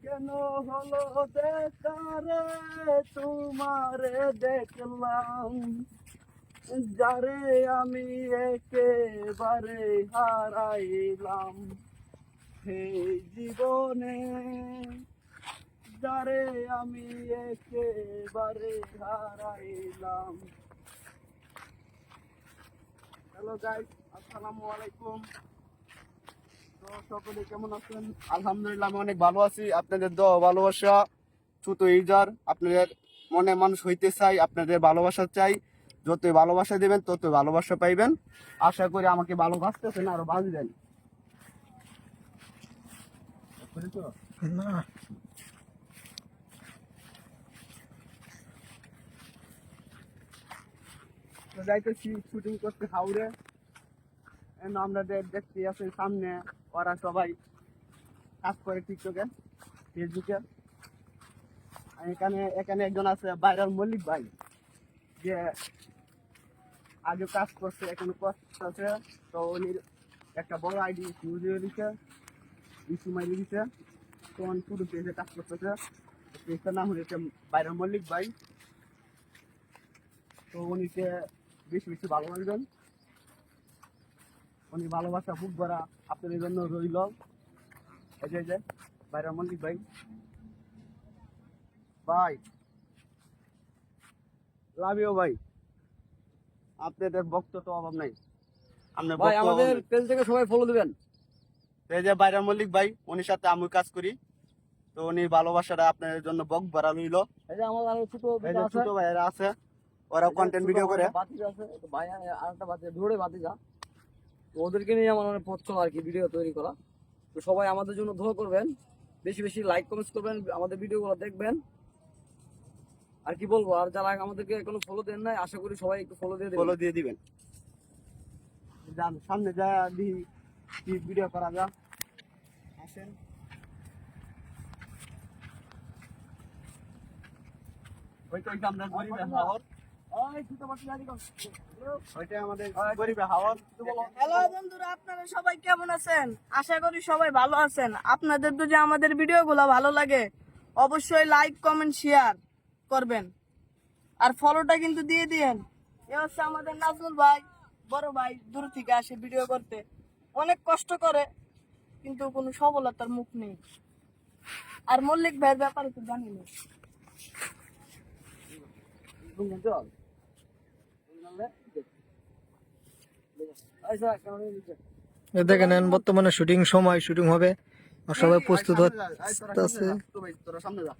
কেন হলো বেকারে তোমারে দেখলাম, যারে আমি একেবারে হারাইলাম এই জীবনে, যারে আমি একেবারে হারাইলাম। হ্যালো গাইস, আসসালামু আলাইকুম। তো সকলে কেমন আছেন? আলহামদুলিল্লাহ আমি অনেক ভালো আছি। আপনাদের দোয়া ভালোবাসা ছোট ইউজার, আপনাদের মনে মানুষ হইতে চাই, আপনাদের ভালোবাসা চাই। যতই ভালোবাসা দেবেন ততই ভালোবাসা পাইবেন। আশা করি আমাকে ভালোবাসতেছেন, আরো বাঁচবেন না। তো যাইতেছি শুটিং করতে হাওড়ে। আমাদের দেখতে আছে সামনে, ওরা সবাই কাজ করে টিকটকে, ফেসবুকে। এখানে এখানে একজন আছে ভাইরাল মল্লিক ভাই, যে আগে কাজ করছে এখনো করতেছে। তো উনি একটা বড় আইডি ইউজ হয়ে দিচ্ছে, ইস্যু মাইরে দিচ্ছে। তো উনি শুধু পেজে কাজ করতেছে। পেজটার নাম হয়েছে ভাইরাল মল্লিক ভাই। তো উনিকে বেশি বেশি ভালোবাসবেন। উনি ভালোবাসা বুক ভরা আপনাদের জন্য রইল। এই যে ভাইরাল মল্লিক ভাই, ভাই লাভ ইউ ভাই। আপনাদের বক্তব্য তো অভাব নাই, ভাই আমাদের পেজ থেকে সবাই ফলো দিবেন। এই যে ভাইরাল মল্লিক ভাই, উনির সাথে আমি কাজ করি। তো উনি ভালোবাসাটা আপনাদের জন্য বক ভরা রইল। এই যে আমার আরো ছোট ভাইয়েরা আছে, ওরা কন্টেন্ট ভিডিও করে। বাতিজা আছে, ভাই আরেকটা বাতিজা দূরে বাতিজা, ওদেরকে নিয়ে আমার অনেক পছন্দ আর কি ভিডিও তৈরি করা। তো সবাই আমাদের জন্য দোয়া করবেন, বেশি বেশি লাইক কমেন্টস করবেন, আমাদের ভিডিওগুলো দেখবেন। আর কি বলবো, আর যারা আমাদেরকে এখনো ফলো দেন নাই, আশা করি সবাই একটু ফলো দিয়ে দিবেন। যান সামনে যা দেখি কি ভিডিও করা যা। আসেন। ওইটা আমরা গরিবে হাওর। হ্যালো বন্ধুরা, আপনারা সবাই কেমন আছেন? আশা করি সবাই ভালো আছেন। আপনাদের যদি আমাদের ভিডিওগুলো ভালো লাগে অবশ্যই লাইক কমেন্ট শেয়ার করবেন, আর ফলোটা কিন্তু দিয়ে দিয়েন। এ হচ্ছে আমাদের নাজমুল ভাই, বড় ভাই, দূর থেকে আসে ভিডিও করতে, অনেক কষ্ট করে কিন্তু কোনো সফলতার মুখ নেই। আর মল্লিক ভাইয়ের ব্যাপারে তো জানি না। দেখেন বর্তমানে শুটিং সময়, শুটিং হবে, সবাই প্রস্তুত হচ্ছে। সামনে যা।